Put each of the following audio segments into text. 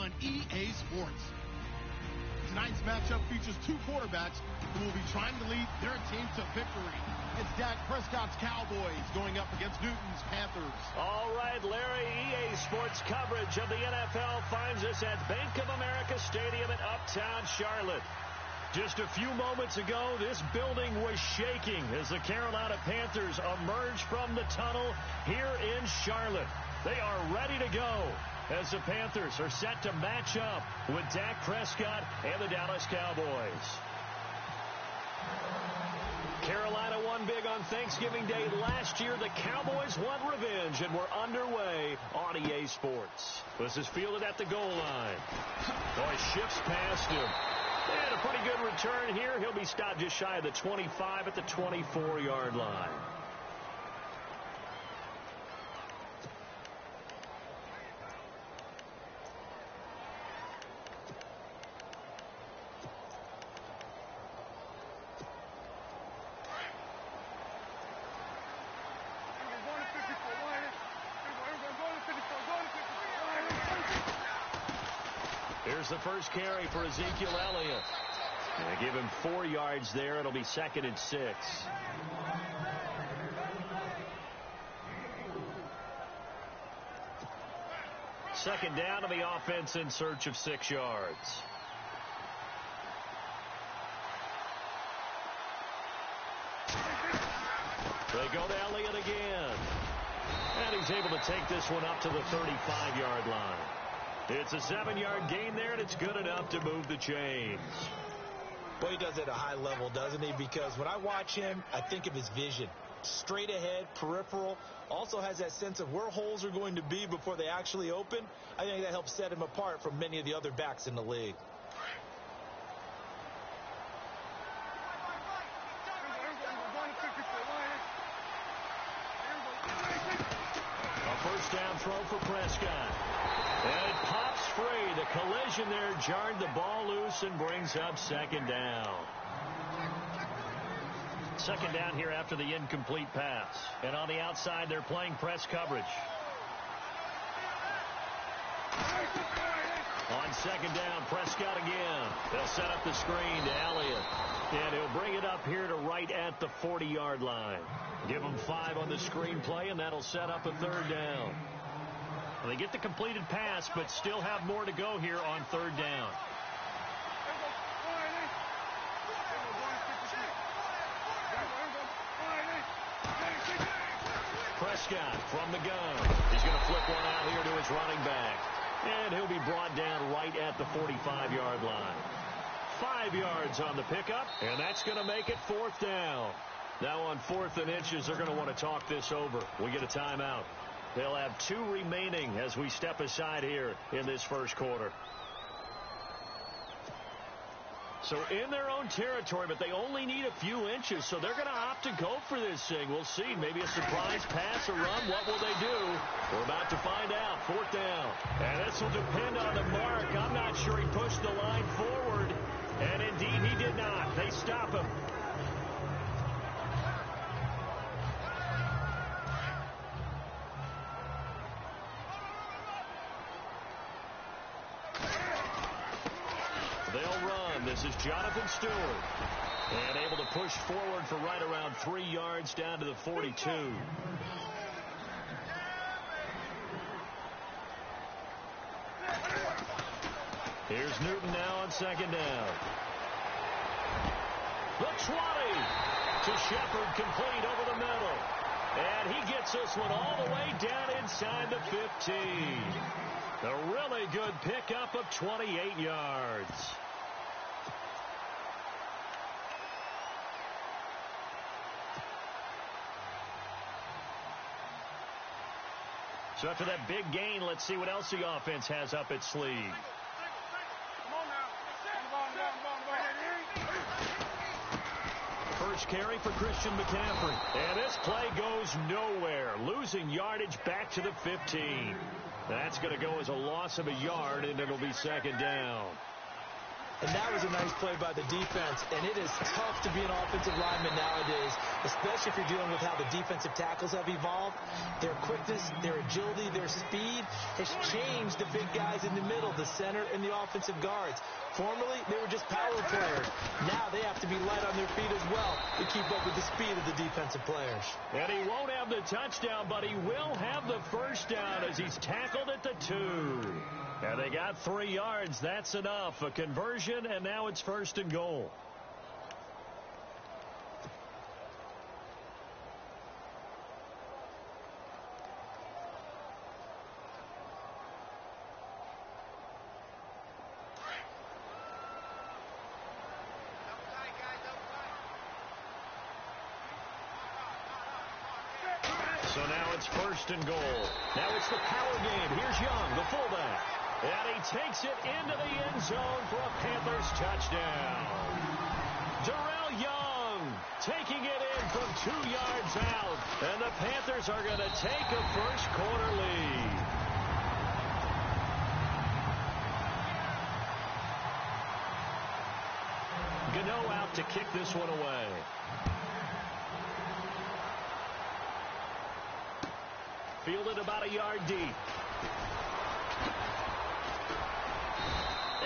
on EA Sports. Tonight's matchup features two quarterbacks who will be trying to lead their team to victory. It's Dak Prescott's Cowboys going up against Newton's Panthers. All right, Larry, EA Sports coverage of the NFL finds us at Bank of America Stadium in Uptown Charlotte. Just a few moments ago, this building was shaking as the Carolina Panthers emerged from the tunnel here in Charlotte. They are ready to go as the Panthers are set to match up with Dak Prescott and the Dallas Cowboys. Carolina won big on Thanksgiving Day last year. The Cowboys won revenge and were underway on EA Sports. This is fielded at the goal line. Boy, shifts past him. And a pretty good return here. He'll be stopped just shy of the 25 at the 24-yard line. Here's the first carry for Ezekiel Elliott. They give him 4 yards there. It'll be 2nd and 6. Second down to the offense in search of 6 yards. They go to Elliott again. And he's able to take this one up to the 35-yard line. It's a 7-yard gain there, and it's good enough to move the chains. Boy, he does it at a high level, doesn't he? Because when I watch him, I think of his vision. Straight ahead, peripheral. Also has that sense of where holes are going to be before they actually open. I think that helps set him apart from many of the other backs in the league. A first down throw for Prescott. And it pops free. The collision there jarred the ball loose and brings up 2nd down. 2nd down here after the incomplete pass. And on the outside, they're playing press coverage. On 2nd down, Prescott again. They'll set up the screen to Elliott. And he'll bring it up here to right at the 40-yard line. Give him 5 on the screen play, and that'll set up a 3rd down. They get the completed pass, but still have more to go here on 3rd down. Prescott from the gun. He's going to flip one out here to his running back. And he'll be brought down right at the 45-yard line. 5 yards on the pickup, and that's going to make it 4th down. Now on 4th and inches, they're going to want to talk this over. We get a timeout. They'll have 2 remaining as we step aside here in this first quarter. So in their own territory, but they only need a few inches, so they're going to opt to go for this thing. We'll see. Maybe a surprise pass or run. What will they do? We're about to find out. 4th down. And this will depend on the mark. I'm not sure he pushed the line forward. And indeed, he did not. They stop him. They'll run. This is Jonathan Stewart. And able to push forward for right around 3 yards down to the 42. Here's Newton now on 2nd down. The 20 to Shepard, complete over the middle. And he gets this one all the way down inside the 15. A really good pickup of 28 yards. So after that big gain, let's see what else the offense has up its sleeve. First carry for Christian McCaffrey. And this play goes nowhere. Losing yardage back to the 15. That's going to go as a loss of a yard, and it'll be 2nd down. And that was a nice play by the defense. And it is tough to be an offensive lineman nowadays, especially if you're dealing with how the defensive tackles have evolved. Their quickness, their agility, their speed has changed the big guys in the middle, the center, and the offensive guards. Formerly, they were just power players. Now they have to be light on their feet as well to keep up with the speed of the defensive players. And he won't have the touchdown, but he will have the first down as he's tackled at the 2. And they got 3 yards. That's enough. A conversion, and now it's 1st and goal. So now it's 1st and goal. Now it's the power game. Here's Young, the fullback. And he takes it into the end zone for a Panthers touchdown. Darrell Young taking it in from 2 yards out. And the Panthers are going to take a first-quarter lead. Gano out to kick this one away. Fielded about a yard deep.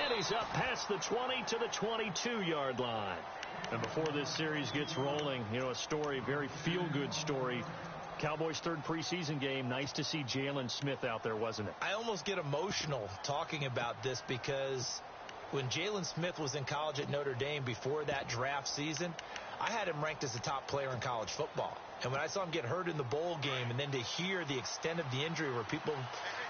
And he's up past the 20 to the 22-yard line. And before this series gets rolling, you know, a story, very feel-good story. Cowboys' 3rd preseason game. Nice to see Jalen Smith out there, wasn't it? I almost get emotional talking about this because when Jalen Smith was in college at Notre Dame before that draft season, I had him ranked as the top player in college football. And when I saw him get hurt in the bowl game and then to hear the extent of the injury where people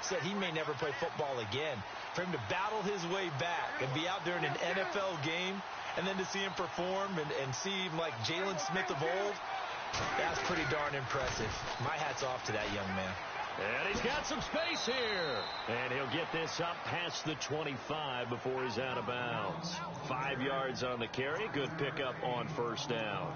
said he may never play football again, for him to battle his way back and be out there in an NFL game and then to see him perform and see him like Jalen Smith of old, that's pretty darn impressive. My hat's off to that young man. And he's got some space here. And he'll get this up past the 25 before he's out of bounds. 5 yards on the carry. Good pickup on 1st down.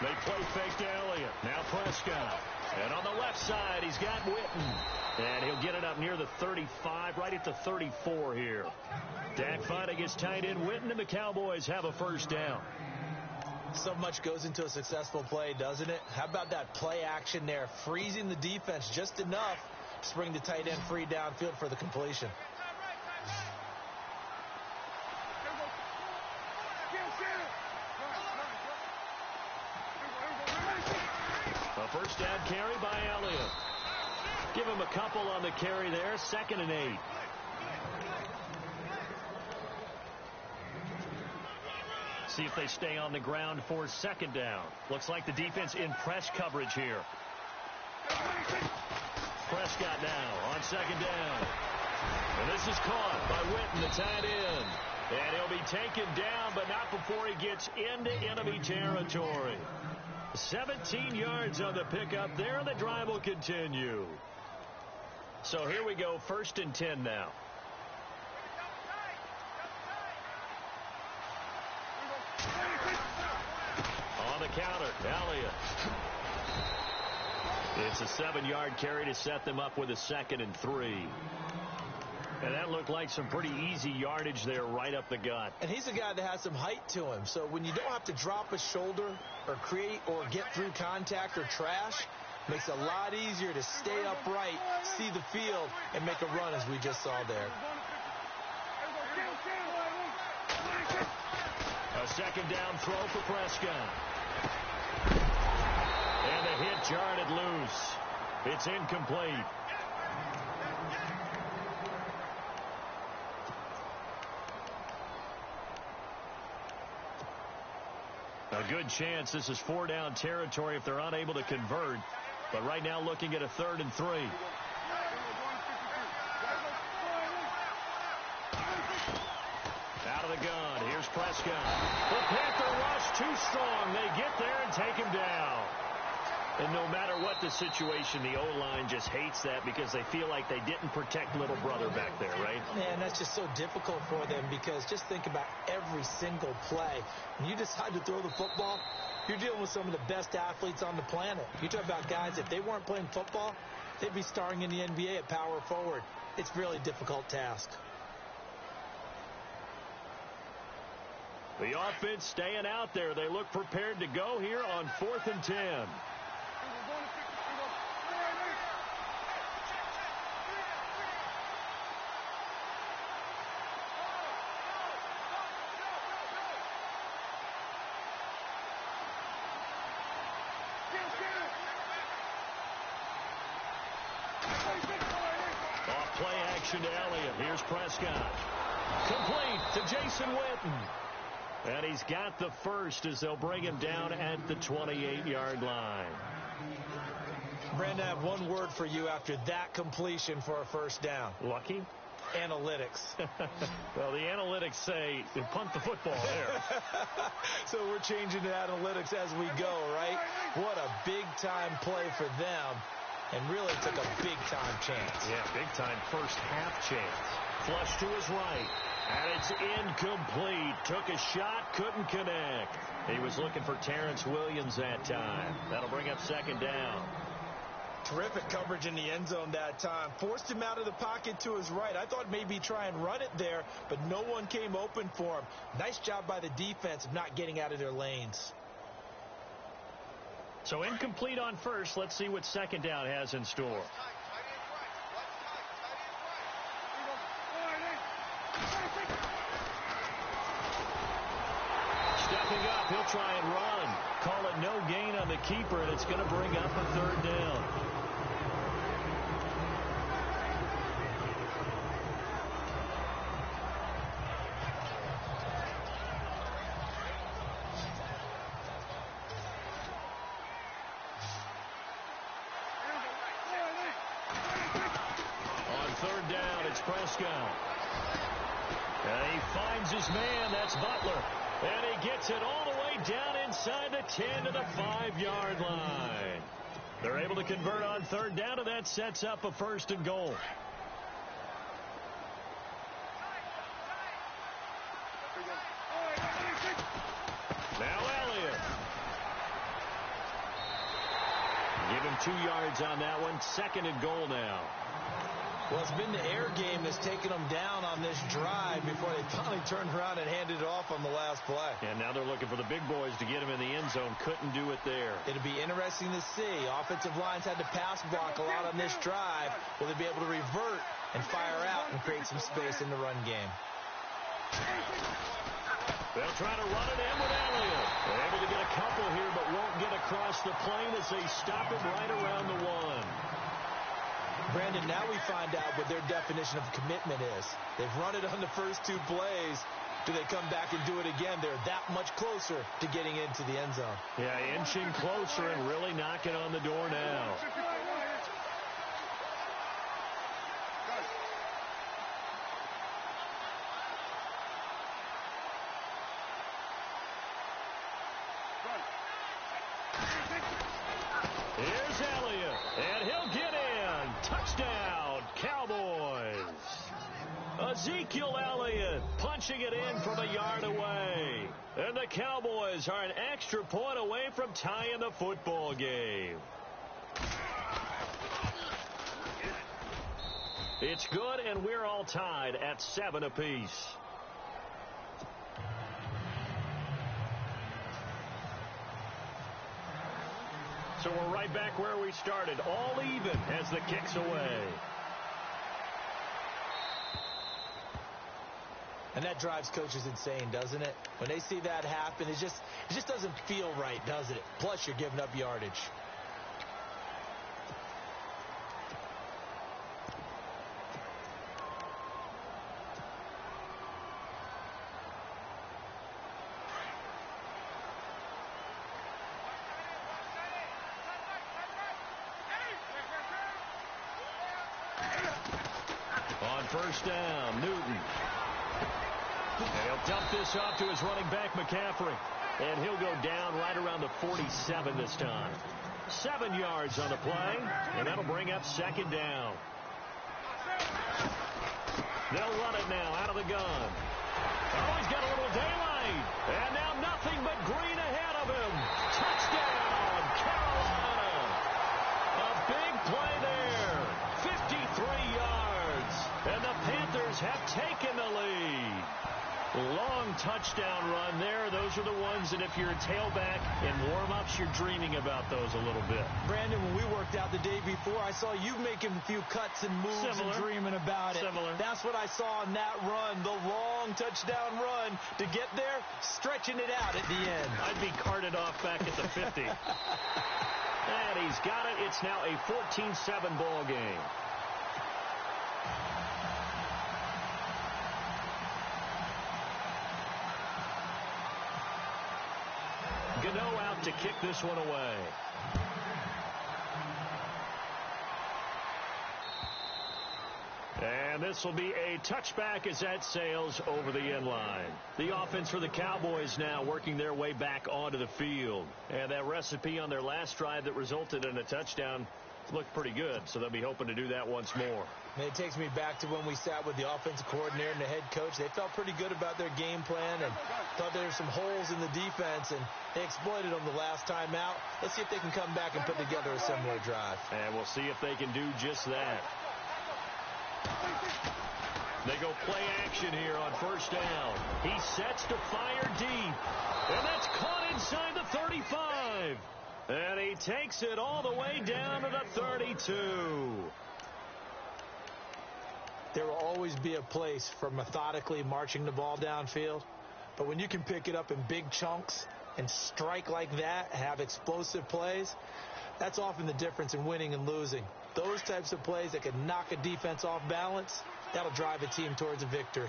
They play fake to Elliott. Now Prescott. And on the left side, he's got Witten. And he'll get it up near the 35, right at the 34 here. Dak finding his tight end Witten, and the Cowboys have a 1st down. So much goes into a successful play, doesn't it? How about that play action there, freezing the defense just enough to bring the tight end free downfield for the completion. A 1st down carry by Elliott. Give him a couple on the carry there. 2nd and 8. See if they stay on the ground for 2nd down. Looks like the defense in press coverage here. Prescott now on 2nd down. And this is caught by Witten, the tight end. And he'll be taken down, but not before he gets into enemy territory. 17 yards on the pickup there, and the drive will continue. So here we go, 1st and 10 now. On the counter, Elliott. It's a 7-yard carry to set them up with a 2nd and 3. And that looked like some pretty easy yardage there right up the gut. And he's a guy that has some height to him. So when you don't have to drop a shoulder or create or get through contact or trash, makes it a lot easier to stay upright, see the field, and make a run as we just saw there. A 2nd down throw for Prescott. And the hit jarred it loose. It's incomplete. A good chance this is 4-down territory if they're unable to convert. But right now looking at a 3rd and 3. Out of the gun. Here's Prescott. The Panther rush too strong. They get there and take him down. And no matter what the situation, the O-line just hates that because they feel like they didn't protect little brother back there, right? Man, that's just so difficult for them because just think about every single play. When you decide to throw the football, You're dealing with some of the best athletes on the planet. You talk about guys, if they weren't playing football, they'd be starring in the NBA at power forward. It's a really difficult task. The offense staying out there. They look prepared to go here on 4th and 10. Off play action to Elliott. Here's Prescott. Complete to Jason Witten. And he's got the first as they'll bring him down at the 28-yard line. Brandon, I have one word for you after that completion for a first down. Lucky? Analytics. Well, the analytics say you punt the football there. So we're changing to analytics as we go, right? What a big-time play for them. And really took a big-time chance. Yeah, big-time first half chance. Flush to his right. And it's incomplete. Took a shot, couldn't connect. He was looking for Terrence Williams that time. That'll bring up second down. Terrific coverage in the end zone that time. Forced him out of the pocket to his right. I thought maybe try and run it there, but no one came open for him. Nice job by the defense of not getting out of their lanes. So incomplete on first. Let's see what second down has in store. Stepping up, he'll try and run. Call it no gain on the keeper, and it's going to bring up a third down. On third down, it's Prescott. And he finds his man. That's Butler. And he gets it all the way down inside the 10 to the 5-yard line. They're able to convert on third down, and that sets up a first and goal. Now Elliott. Give him 2 yards on that one. Second and goal now. Well, it's been the air game that's taken them down on this drive before they finally turned around and handed it off on the last play. And now they're looking for the big boys to get him in the end zone. Couldn't do it there. It'll be interesting to see. Offensive lines had to pass block a lot on this drive. Will they be able to revert and fire out and create some space in the run game? They'll try to run it in with Elliott. They're able to get a couple here, but won't get across the plane as they stop it right around the 1. Brandon, now we find out what their definition of commitment is. They've run it on the first 2 plays. Do they come back and do it again? They're that much closer to getting into the end zone. Yeah, inching closer and really knocking on the door now. Here's Elliott, and he'll get in. Touchdown, Cowboys. Ezekiel Elliott punching it in from a yard away. And the Cowboys are an extra point away from tying the football game. It's good, and we're all tied at 7 apiece. So we're right back where we started, all even as the kick's away. And that drives coaches insane, doesn't it? When they see that happen, it just doesn't feel right, does it? Plus, you're giving up yardage. On first down, Newton. And he'll dump this off to his running back, McCaffrey. And he'll go down right around the 47 this time. 7 yards on the play, and that'll bring up second down. They'll run it now out of the gun. Oh, he's got a little daylight. right. And now nothing but green ahead of him. Touchdown, Carolina. A big play there. 53 yards. And the Panthers have taken the lead. Long touchdown run there. Those are the ones that if you're a tailback in warm-ups, you're dreaming about those a little bit. Brandon, when we worked out the day before, I saw you making a few cuts and moves and dreaming about it. That's what I saw in that run, the long touchdown run to get there, stretching it out at the end. I'd be carted off back at the 50. And he's got it. It's now a 14-7 ball game. Gano out to kick this one away. And this will be a touchback as that sails over the end line. The offense for the Cowboys now working their way back onto the field. And that recipe on their last drive that resulted in a touchdown looked pretty good, so they'll be hoping to do that once more. And it takes me back to when we sat with the offensive coordinator and the head coach. They felt pretty good about their game plan and thought there were some holes in the defense, and they exploited them the last time out. Let's see if they can come back and put together a similar drive. And we'll see if they can do just that. They go play action here on first down. He sets to fire deep, and that's caught inside the 35. And he takes it all the way down to the 32. There will always be a place for methodically marching the ball downfield. But when you can pick it up in big chunks and strike like that, have explosive plays, that's often the difference in winning and losing. Those types of plays that can knock a defense off balance, that'll drive a team towards a victory.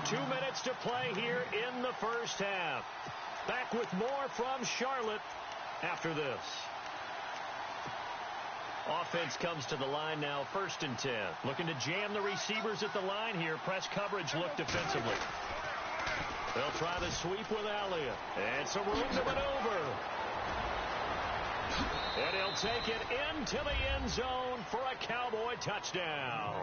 2 minutes to play here in the first half. Back with more from Charlotte after this. Offense comes to the line now, 1st and 10. Looking to jam the receivers at the line here. Press coverage look defensively. They'll try the sweep with Elliott. And some room to maneuver. And he'll take it into the end zone for a Cowboy touchdown.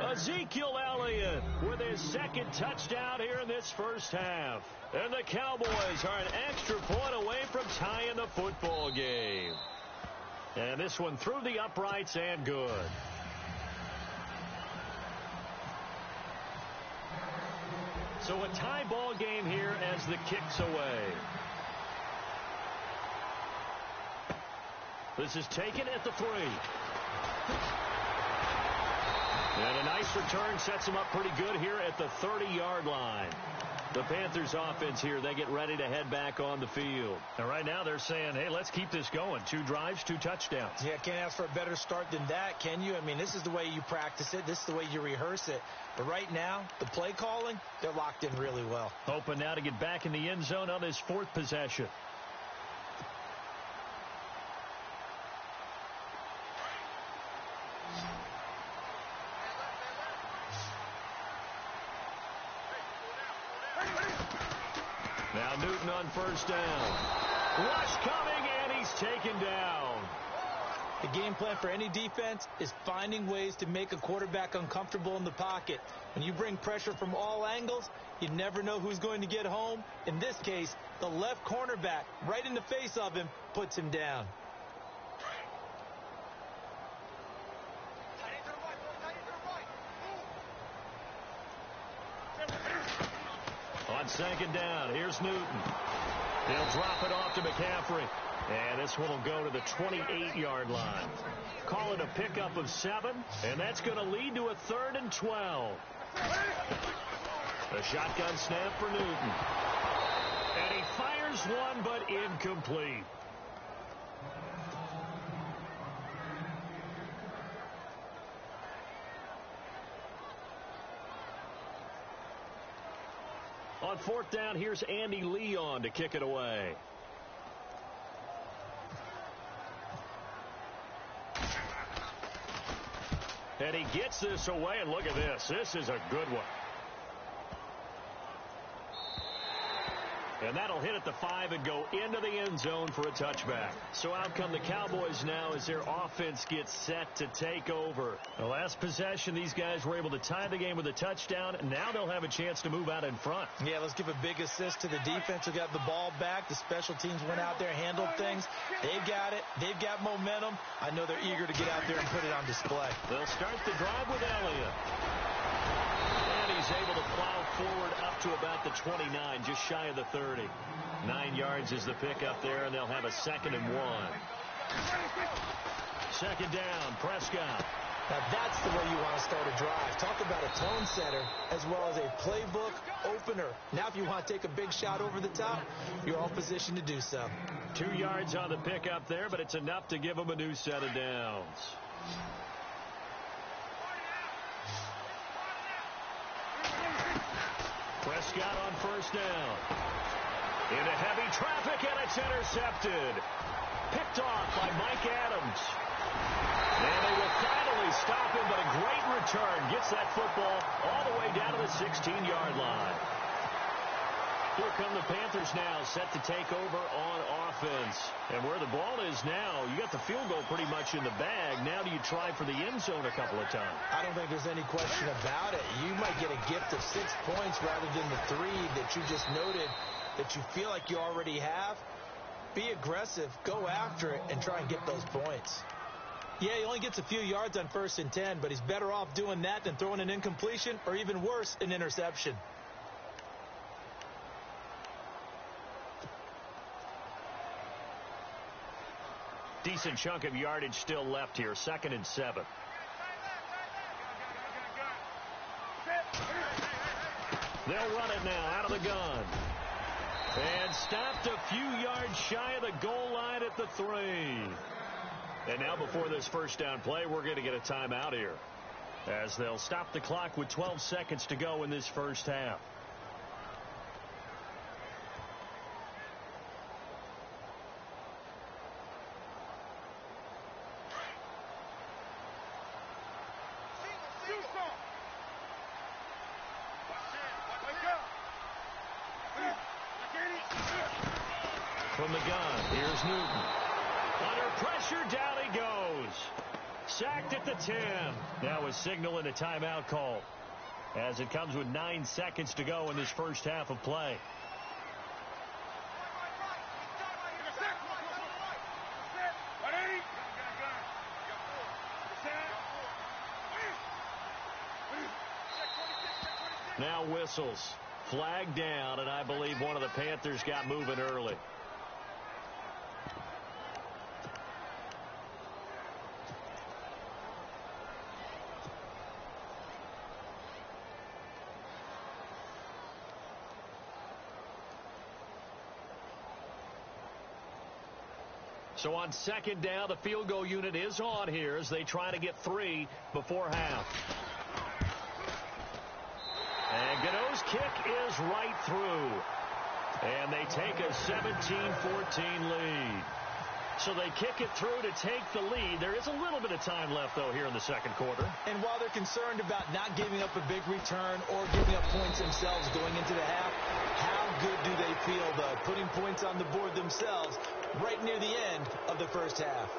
Ezekiel Elliott with his 2nd touchdown here in this first half. And the Cowboys are an extra point away from tying the football game. And this one through the uprights and good. So a tie ball game here as the kick's away. This is taken at the 3. And a nice return sets them up pretty good here at the 30-yard line. The Panthers offense here, they get ready to head back on the field. And right now they're saying, hey, let's keep this going. 2 drives, 2 touchdowns. Yeah, can't ask for a better start than that, can you? I mean, this is the way you practice it. This is the way you rehearse it. But right now, the play calling, they're locked in really well. Hoping now to get back in the end zone on his 4th possession. Now Newton on first down. Rush coming, and he's taken down. The game plan for any defense is finding ways to make a quarterback uncomfortable in the pocket. When you bring pressure from all angles, you never know who's going to get home. In this case, the left cornerback, right in the face of him, puts him down. On 2nd down, here's Newton. He'll drop it off to McCaffrey. And this one will go to the 28-yard line. Call it a pickup of 7, and that's going to lead to a 3rd and 12. A shotgun snap for Newton. And he fires one, but incomplete. On 4th down, here's Andy Leon to kick it away. And he gets this away, and look at this. This is a good one. And that'll hit at the 5 and go into the end zone for a touchback. So out come the Cowboys now as their offense gets set to take over. The last possession, these guys were able to tie the game with a touchdown. And now they'll have a chance to move out in front. Yeah, let's give a big assist to the defense who got the ball back. The special teams went out there, handled things. They've got it. They've got momentum. I know they're eager to get out there and put it on display. They'll start the drive with Elliott. And he's able to plow forward up to about the 29, just shy of the 30. 9 yards is the pickup there, and they'll have a 2nd and 1. Second down, Prescott. Now that's the way you want to start a drive. Talk about a tone setter as well as a playbook opener. Now if you want to take a big shot over the top, you're all positioned to do so. 2 yards on the pickup there, but it's enough to give them a new set of downs. Prescott on first down. Into heavy traffic, and it's intercepted. Picked off by Mike Adams. And they will finally stop him, but a great return. Gets that football all the way down to the 16-yard line. Here come the Panthers now, set to take over on offense. And where the ball is now, you got the field goal pretty much in the bag. Now do you try for the end zone a couple of times? I don't think there's any question about it. You might get a gift of 6 points rather than the 3 that you just noted that you feel like you already have. Be aggressive, go after it, and try and get those points. Yeah, he only gets a few yards on 1st and 10, but he's better off doing that than throwing an incompletion or even worse, an interception. Decent chunk of yardage still left here. 2nd and 7. They'll run it now out of the gun. And stopped a few yards shy of the goal line at the 3. And now before this first down play, we're going to get a timeout here, as they'll stop the clock with 12 seconds to go in this first half. From the gun, here's Newton. Under pressure, down he goes. Sacked at the 10. Now a signal and a timeout call, as it comes with 9 seconds to go in this first half of play. Now whistles. Flag down, and I believe one of the Panthers got moving early. So on second down, the field goal unit is on here as they try to get 3 before half. And Godot's kick is right through. And they take a 17-14 lead. So they kick it through to take the lead. There is a little bit of time left, though, here in the second quarter. And while they're concerned about not giving up a big return or giving up points themselves going into the half, how good do they feel, though, putting points on the board themselves right near the end of the first half?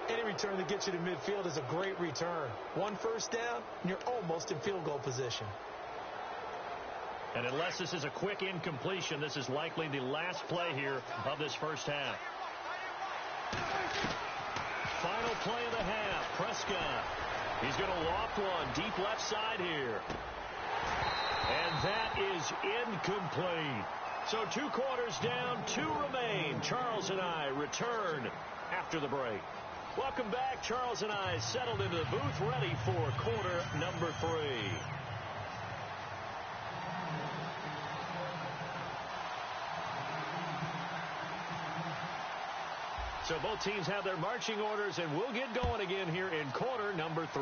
Any return that gets you to midfield is a great return. 1 first down, and you're almost in field goal position. And unless this is a quick incompletion, this is likely the last play here of this first half. Final play of the half. Prescott. He's going to loft one deep left side here. And that is incomplete. So 2 quarters down, 2 remain. Charles and I return after the break. Welcome back. Charles and I settled into the booth, ready for quarter number 3. So both teams have their marching orders, and we'll get going again here in quarter number 3.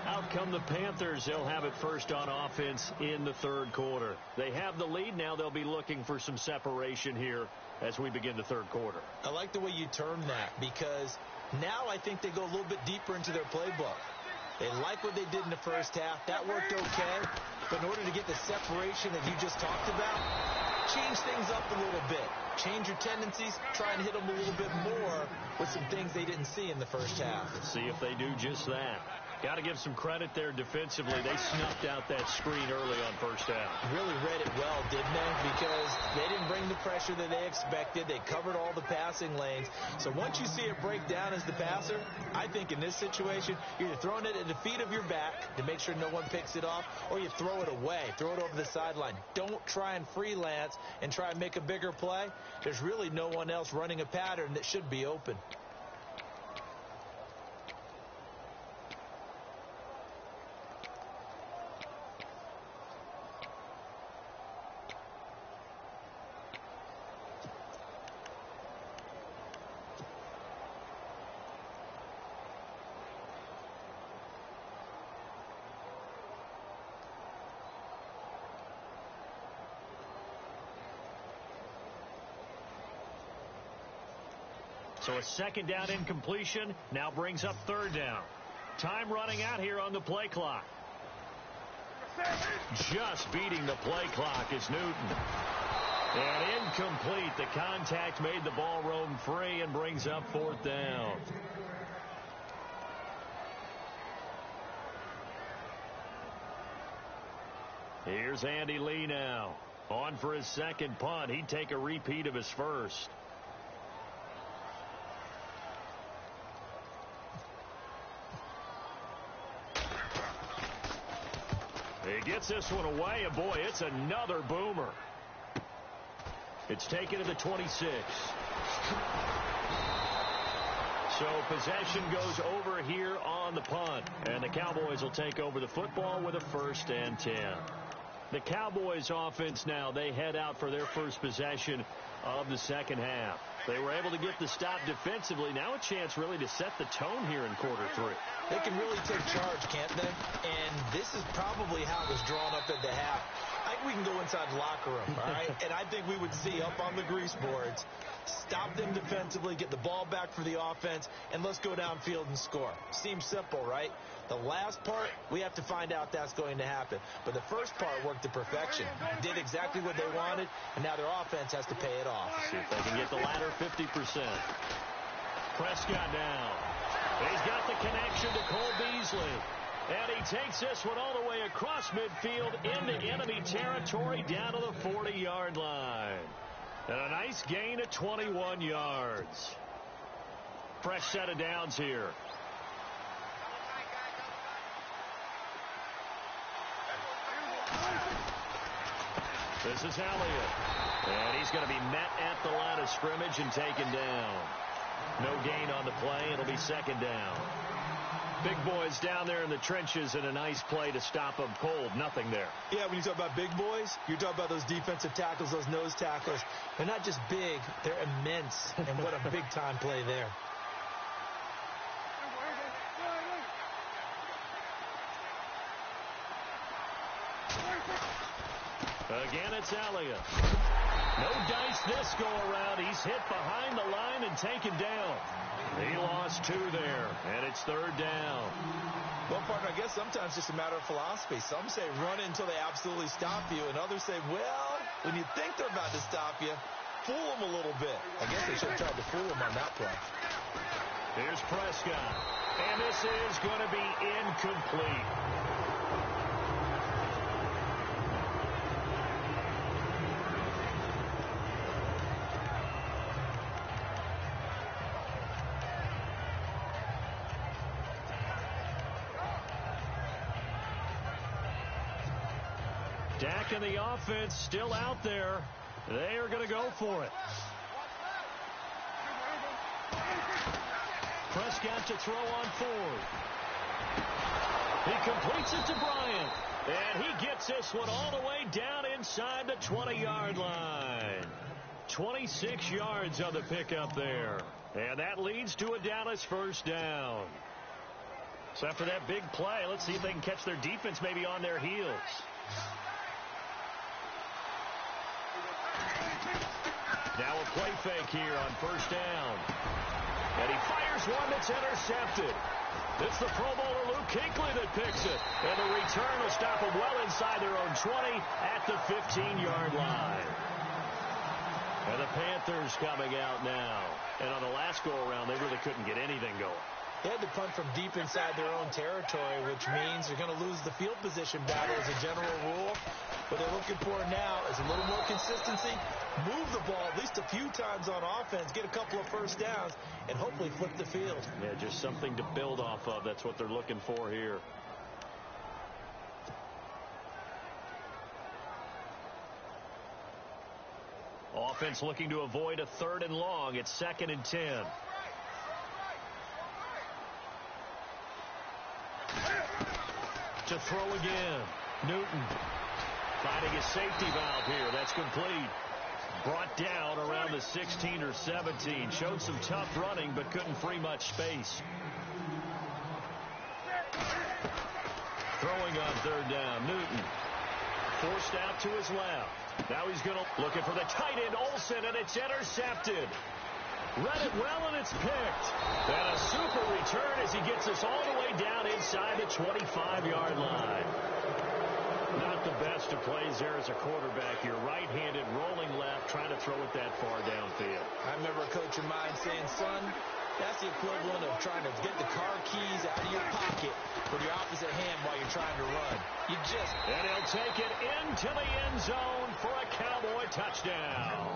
Out come the Panthers. They'll have it first on offense in the third quarter. They have the lead. Now they'll be looking for some separation here as we begin the third quarter. I like the way you term that, because now I think they go a little bit deeper into their playbook. They like what they did in the first half. That worked okay. But in order to get the separation that you just talked about, change things up a little bit. Change your tendencies. Try and hit them a little bit more with some things they didn't see in the first half. Let's see if they do just that. Got to give some credit there defensively. They snuffed out that screen early on first half. Really read it well, didn't they? Because they didn't bring the pressure that they expected. They covered all the passing lanes. So once you see it break down as the passer, I think in this situation, you're either throwing it at the feet of your back to make sure no one picks it off, or you throw it away. Throw it over the sideline. Don't try and freelance and try and make a bigger play. There's really no one else running a pattern that should be open. So a second down incompletion now brings up third down. Time running out here on the play clock. Just beating the play clock is Newton. And incomplete. The contact made the ball roam free and brings up fourth down. Here's Andy Lee now. On for his second punt. He'd take a repeat of his first. He gets this one away, and boy, it's another boomer. It's taken to the 26. So possession goes over here on the punt, and the Cowboys will take over the football with a 1st and 10. The Cowboys offense now, they head out for their first possession of the second half. They were able to get the stop defensively. Now a chance really to set the tone here in quarter 3. They can really take charge, can't they? And this is probably how it was drawn up at the half. I think we can go inside the locker room, all right? And I think we would see up on the grease boards, stop them defensively, get the ball back for the offense, and let's go downfield and score. Seems simple, right? The last part, we have to find out that's going to happen. But the first part worked to perfection. Did exactly what they wanted, and now their offense has to pay it off. See if they can get the latter 50%. Prescott now. He's got the connection to Cole Beasley. And he takes this one all the way across midfield into enemy territory down to the 40-yard line. And a nice gain of 21 yards. Fresh set of downs here. This is Elliott. And he's going to be met at the line of scrimmage and taken down. No gain on the play. It'll be second down. Big boys down there in the trenches and a nice play to stop them cold. Nothing there. Yeah, when you talk about big boys, you're talking about those defensive tackles, those nose tackles. They're not just big, they're immense. And what a big-time play there. Again, it's Elliott. No dice this go-around. He's hit behind the line and taken down. He lost 2 there, and it's third down. Well, partner, I guess sometimes it's just a matter of philosophy. Some say run it until they absolutely stop you, and others say, well, when you think they're about to stop you, fool them a little bit. I guess they should have tried to fool them on that play. Here's Prescott, and this is going to be incomplete. Dak and the offense still out there. They are going to go for it. Prescott to throw on 4. He completes it to Bryant. And he gets this one all the way down inside the 20-yard line. 26 yards on the pickup there. And that leads to a Dallas first down. So after that big play, let's see if they can catch their defense maybe on their heels. Now a play fake here on first down. And he fires one that's intercepted. It's the Pro Bowler Luke Kuechly that picks it. And the return will stop them well inside their own 20 at the 15-yard line. And the Panthers coming out now. And on the last go-around, they really couldn't get anything going. They had to punt from deep inside their own territory, which means they're going to lose the field position battle as a general rule. What they're looking for now is a little more consistency, move the ball at least a few times on offense, get a couple of first downs, and hopefully flip the field. Yeah, just something to build off of. That's what they're looking for here. Offense looking to avoid a 3rd and long. It's 2nd and 10. To throw again. Newton finding a safety valve here. That's complete. Brought down around the 16 or 17. Showed some tough running, but couldn't free much space. Throwing on 3rd down. Newton forced out to his left. Now he's going to looking for the tight end, Olsen, and it's intercepted. Read it well, and it's picked. And a super return as he gets us all the way down inside the 25-yard line. Not the best of plays there as a quarterback. You're right-handed, rolling left, trying to throw it that far downfield. I remember a coach of mine saying, son, that's the equivalent of trying to get the car keys out of your pocket with your opposite hand while you're trying to run. You just... And he'll take it into the end zone for a Cowboy touchdown.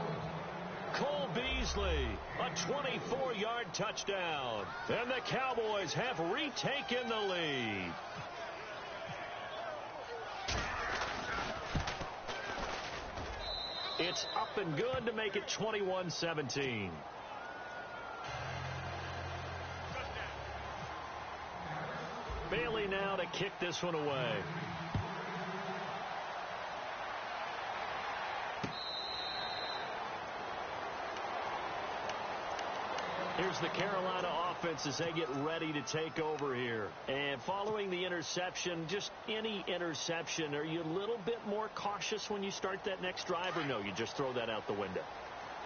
Cole Beasley, a 24-yard touchdown. And the Cowboys have retaken the lead. It's up and good to make it 21-17. Bailey now to kick this one away. Here's the Carolina offense as they get ready to take over here. And following the interception, just any interception, are you a little bit more cautious when you start that next drive, or no, you just throw that out the window?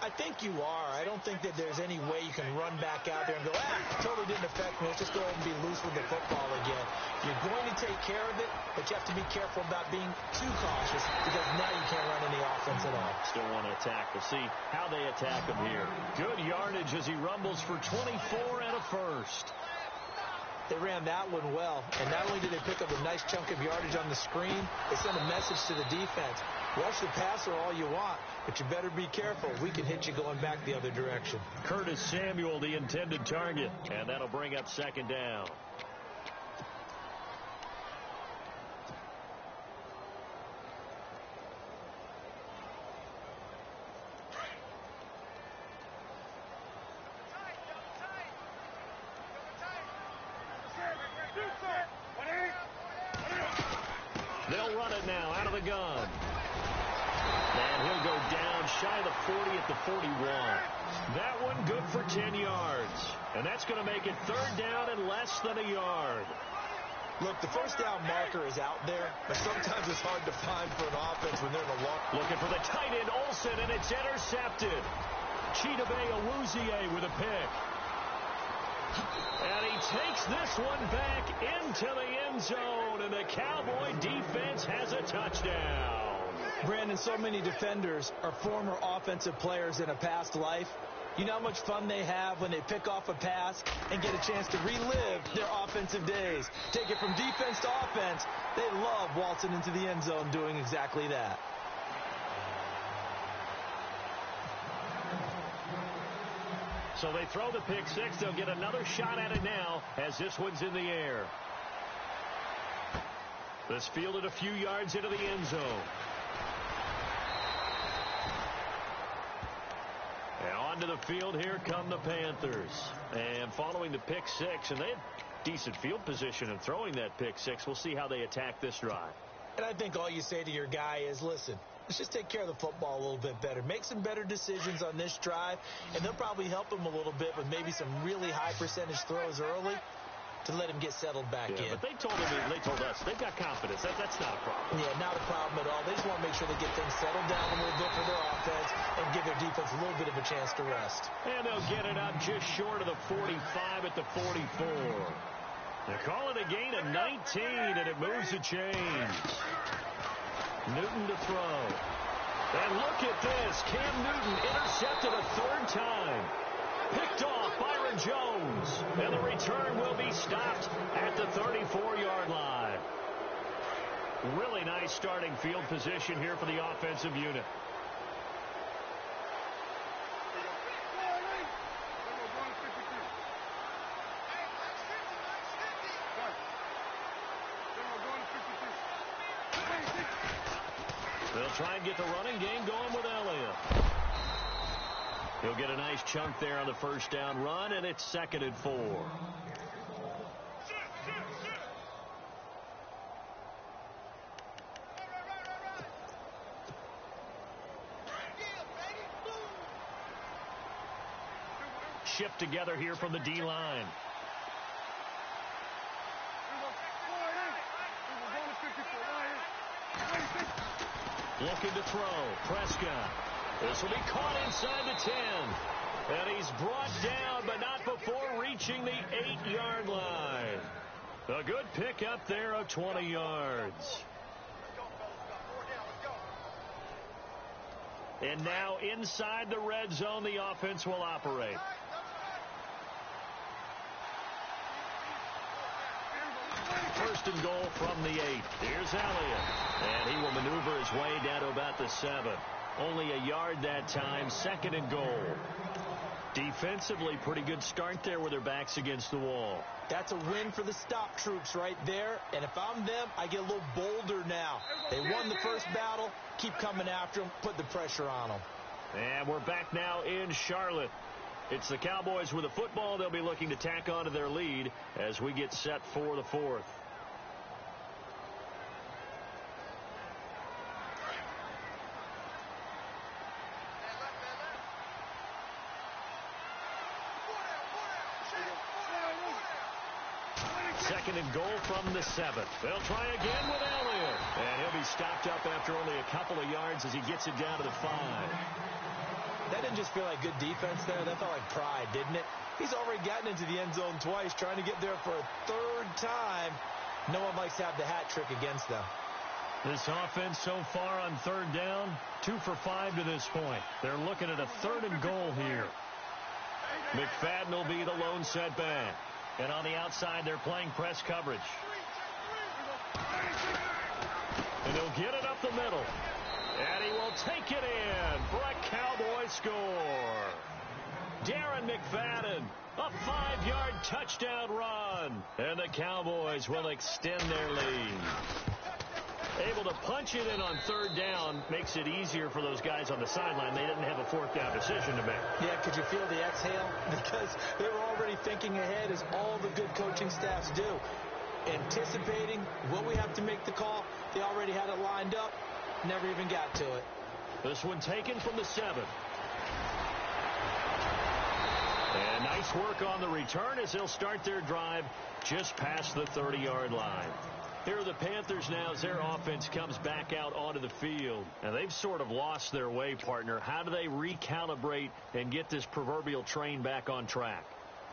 I think you are. I don't think that there's any way you can run back out there and go, totally didn't affect me. Let's just go ahead and be loose with the football again. You're going to take care of it, but you have to be careful about being too cautious because now you can't run any offense at all. Still want to attack. We'll see how they attack him here. Good yardage as he rumbles for 24 and a first. They ran that one well, and not only did they pick up a nice chunk of yardage on the screen, they sent a message to the defense. Rush the passer all you want, but you better be careful. We can hit you going back the other direction. Curtis Samuel, the intended target, and that'll bring up 2nd down. They'll run it now out of the gun. And he'll go down shy of the 40 at the 41. That one good for 10 yards. And that's going to make it 3rd down and less than a yard. Look, the first down marker is out there, but sometimes it's hard to find for an offense when they're in a long... Looking for the tight end, Olsen, and it's intercepted. Chidobe Awuzie with a pick. And he takes this one back into the end zone, and the Cowboy defense has a touchdown. Brandon, so many defenders are former offensive players in a past life. You know how much fun they have when they pick off a pass and get a chance to relive their offensive days. Take it from defense to offense. They love waltzing into the end zone doing exactly that. So they throw the pick six. They'll get another shot at it now as this one's in the air. This fielded a few yards into the end zone. And onto the field, here come the Panthers. And following the pick six, and they had decent field position in throwing that pick six. We'll see how they attack this drive. And I think all you say to your guy is, listen, let's just take care of the football a little bit better. Make some better decisions on this drive, and they'll probably help him a little bit with maybe some really high percentage throws early to let him get settled back in. But they told us they've got confidence. That's not a problem. Yeah, not a problem at all. They just want to make sure they get things settled down a little bit for their offense and give give their defense a little bit of a chance to rest. And they'll get it up just short of the 45 at the 44. They call it a gain of 19, and it moves the chains. Newton to throw. And look at this. Cam Newton intercepted a third time. Picked off Byron Jones. And the return will be stopped at the 34-yard line. Really nice starting field position here for the offensive unit. They'll try and get the running game going with Elliott. He'll get a nice chunk there on the first down run, and it's 2nd and 4. Shipped together here from the D-line. Looking to throw. Prescott. This will be caught inside the 10. And he's brought down, but not before reaching the 8-yard line. A good pickup there of 20 yards. And now inside the red zone, the offense will operate. First and goal from the 8. Here's Elliott. And he will maneuver his way down to about the 7. Only a yard that time. 2nd and goal. Defensively, pretty good start there with their backs against the wall. That's a win for the stop troops right there. And if I'm them, I get a little bolder now. They won the first battle. Keep coming after them. Put the pressure on them. And we're back now in Charlotte. It's the Cowboys with the football. They'll be looking to tack on to their lead as we get set for the 4th. Second and goal from the 7th. They'll try again with Elliott. And he'll be stopped up after only a couple of yards as he gets it down to the 5. That didn't just feel like good defense there. That felt like pride, didn't it? He's already gotten into the end zone twice, trying to get there for a 3rd time. No one likes to have the hat trick against them. This offense so far on 3rd down, 2 for 5 to this point. They're looking at a 3rd and goal here. McFadden will be the lone setback. And on the outside, they're playing press coverage. And he'll get it up the middle. And he will take it in for a Cowboy score. Darren McFadden, a 5-yard touchdown run. And the Cowboys will extend their lead. Able to punch it in on 3rd down makes it easier for those guys on the sideline. They didn't have a 4th down decision to make. Yeah, could you feel the exhale? Because they were already thinking ahead, as all the good coaching staffs do. Anticipating what we have to make the call. They already had it lined up. Never even got to it. This one taken from the 7. And nice work on the return as they'll start their drive just past the 30-yard line. Here are the Panthers now as their offense comes back out onto the field. And they've sort of lost their way, partner. How do they recalibrate and get this proverbial train back on track?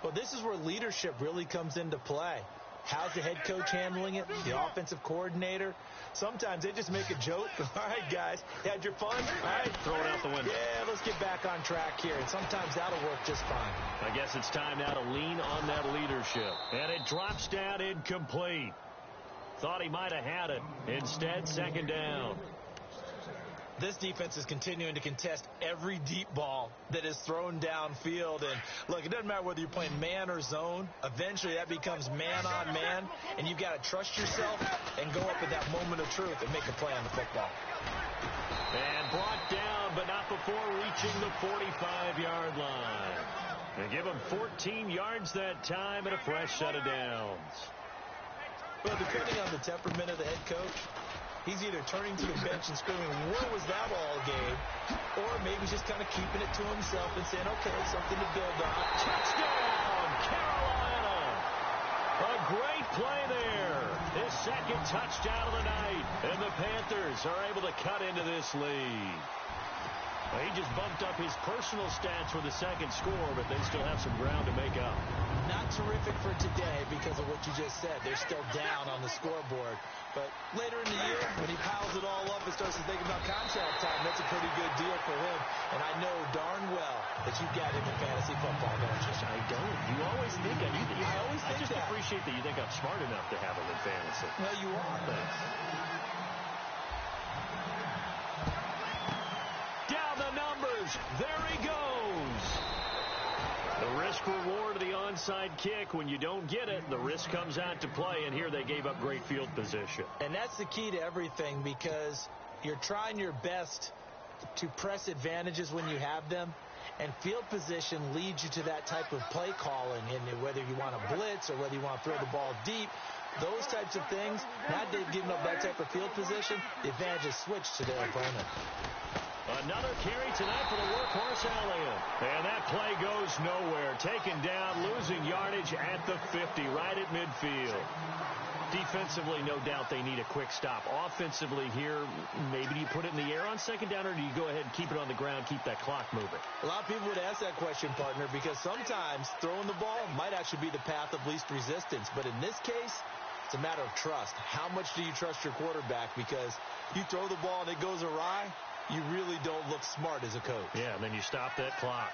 Well, this is where leadership really comes into play. How's the head coach handling it? The offensive coordinator? Sometimes they just make a joke. All right, guys, you had your fun? All right, throw it out the window. Yeah, let's get back on track here. And sometimes that'll work just fine. I guess it's time now to lean on that leadership. And it drops down incomplete. Thought he might have had it. Instead, 2nd down. This defense is continuing to contest every deep ball that is thrown downfield. And, look, it doesn't matter whether you're playing man or zone. Eventually, that becomes man on man. And you've got to trust yourself and go up at that moment of truth and make a play on the football. And brought down, but not before reaching the 45-yard line. They give him 14 yards that time and a fresh set of downs. Well, depending on the temperament of the head coach, he's either turning to the bench and screaming, "Where was that all game?" Or maybe just kind of keeping it to himself and saying, "Okay, something to build on." Touchdown, Carolina! A great play there. His 2nd touchdown of the night. And the Panthers are able to cut into this lead. He just bumped up his personal stats for the second score, but they still have some ground to make up. Not terrific for today because of what you just said. They're still down on the scoreboard. But later in the year, when he piles it all up and starts to think about contract time, that's a pretty good deal for him. And I know darn well that you've got him in fantasy football, don't you? I don't. You always think I just that. appreciate that you think I'm smart enough to have him in fantasy. Well, you are. Thanks. Down the numbers. There he goes. The risk-reward of the onside kick. When you don't get it, the risk comes out to play, and here they gave up great field position. And that's the key to everything, because you're trying your best to press advantages when you have them, and field position leads you to that type of play calling, and whether you want to blitz or whether you want to throw the ball deep, those types of things. Now they've given up that type of field position, the advantage is switched to their opponent. Another carry tonight for the workhorse Elliott. And that play goes nowhere. Taken down, losing yardage at the 50, right at midfield. Defensively, no doubt they need a quick stop. Offensively here, maybe do you put it in the air on second down, or do you go ahead and keep it on the ground, keep that clock moving? A lot of people would ask that question, partner, because sometimes throwing the ball might actually be the path of least resistance. But in this case, it's a matter of trust. How much do you trust your quarterback? Because you throw the ball and it goes awry, you really don't look smart as a coach. Yeah, and then you stop that clock.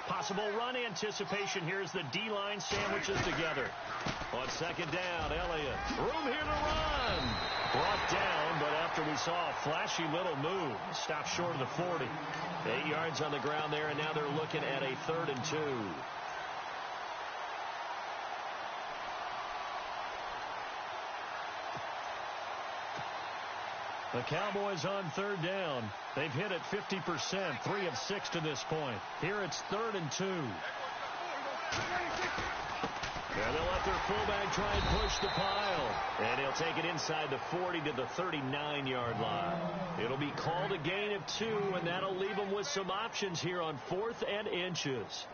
Possible run anticipation. Here's the D-line sandwiches together. On second down, Elliott. Room here to run. Brought down, but after we saw a flashy little move, stopped short of the 40. 8 yards on the ground there, and now they're looking at a 3rd and 2. The Cowboys on 3rd down. They've hit it 50%, 3 of 6 to this point. Here it's 3rd and 2. And they'll let their fullback try and push the pile. And he'll take it inside the 40 to the 39-yard line. It'll be called a gain of 2, and that'll leave them with some options here on 4th and inches.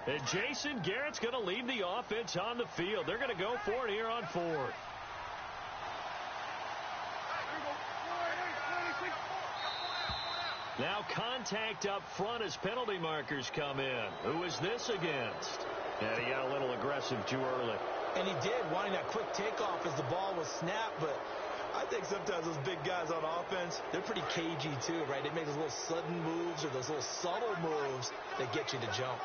And Jason Garrett's going to leave the offense on the field. They're going to go for it here on 4th. Now contact up front as penalty markers come in. Who is this against? And he got a little aggressive too early. And he did, wanting that quick takeoff as the ball was snapped, but I think sometimes those big guys on offense, they're pretty cagey too, right? They make those little sudden moves or those little subtle moves that get you to jump.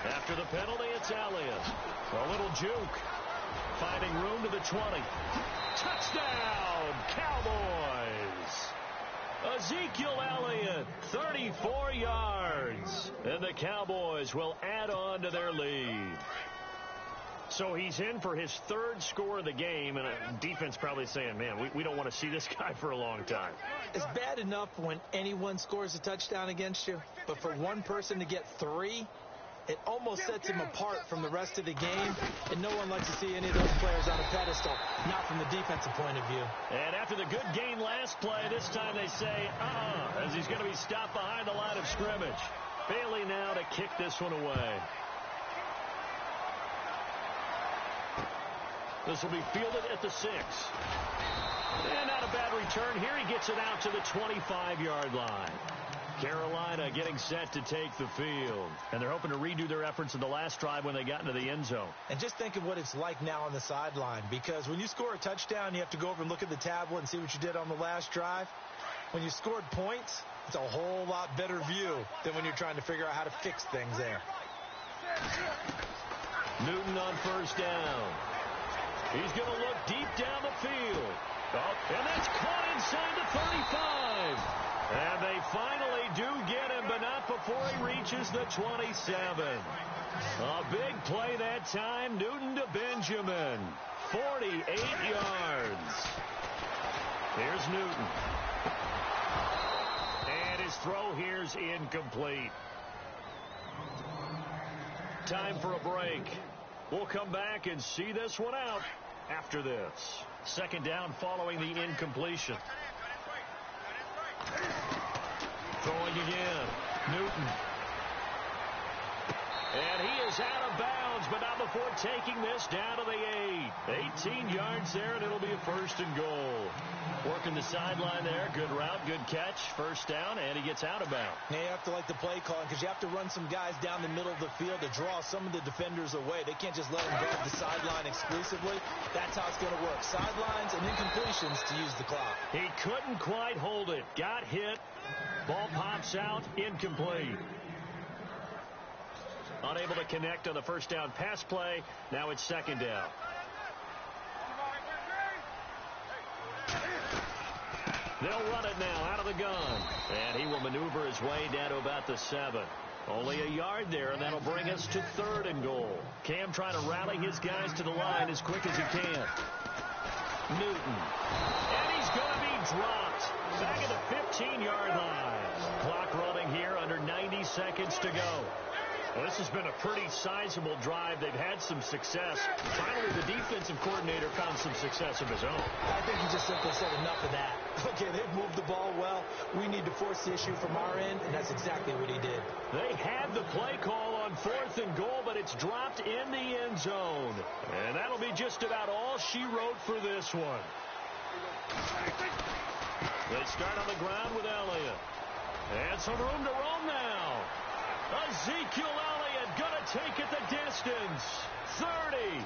After the penalty, it's Elliott. A little juke. Finding room to the 20. Touchdown, Cowboys! Ezekiel Elliott, 34 yards. And the Cowboys will add on to their lead. So he's in for his 3rd score of the game, and defense probably saying, man, we don't want to see this guy for a long time. It's bad enough when anyone scores a touchdown against you, but for one person to get 3, it almost sets him apart from the rest of the game, and no one likes to see any of those players on a pedestal, not from the defensive point of view. And after the good gain last play, this time they say, as he's going to be stopped behind the line of scrimmage. Bailey now to kick this one away. This will be fielded at the 6. And not a bad return here. He gets it out to the 25-yard line. Carolina getting set to take the field. And they're hoping to redo their efforts in the last drive when they got into the end zone. And just think of what it's like now on the sideline, because when you score a touchdown, you have to go over and look at the tablet and see what you did on the last drive. When you scored points, it's a whole lot better view than when you're trying to figure out how to fix things there. Newton on 1st down. He's going to look deep down the field. Oh, and that's caught inside the 35. And they finally do get him, but not before he reaches the 27. A big play that time. Newton to Benjamin. 48 yards. Here's Newton. And his throw here's incomplete. Time for a break. We'll come back and see this one out after this. Second down following the incompletion. Throwing again. Newton. And he is out of bounds, but not before taking this down to the 8. 18 yards there, and it'll be a first and goal. Working the sideline there. Good route, good catch. First down, and he gets out of bounds. Yeah, you have to like the play calling because you have to run some guys down the middle of the field to draw some of the defenders away. They can't just let them guard the sideline exclusively. That's how it's going to work. Sidelines and incompletions to use the clock. He couldn't quite hold it. Got hit. Ball pops out. Incomplete. Unable to connect on the first down pass play. Now it's second down. They'll run it now out of the gun. And he will maneuver his way down to about the 7. Only a yard there, and that'll bring us to third and goal. Cam trying to rally his guys to the line as quick as he can. Newton. And he's going to be dropped. Back at the 15-yard line. Clock running here under 90 seconds to go. Well, this has been a pretty sizable drive. They've had some success. Finally, the defensive coordinator found some success of his own. I think he just simply said enough of that. Okay, they've moved the ball well. We need to force the issue from our end, and that's exactly what he did. They had the play call on fourth and goal, but it's dropped in the end zone. And that'll be just about all she wrote for this one. They start on the ground with Elliott. And some room to roam now. Ezekiel Elliott going to take it the distance. 30,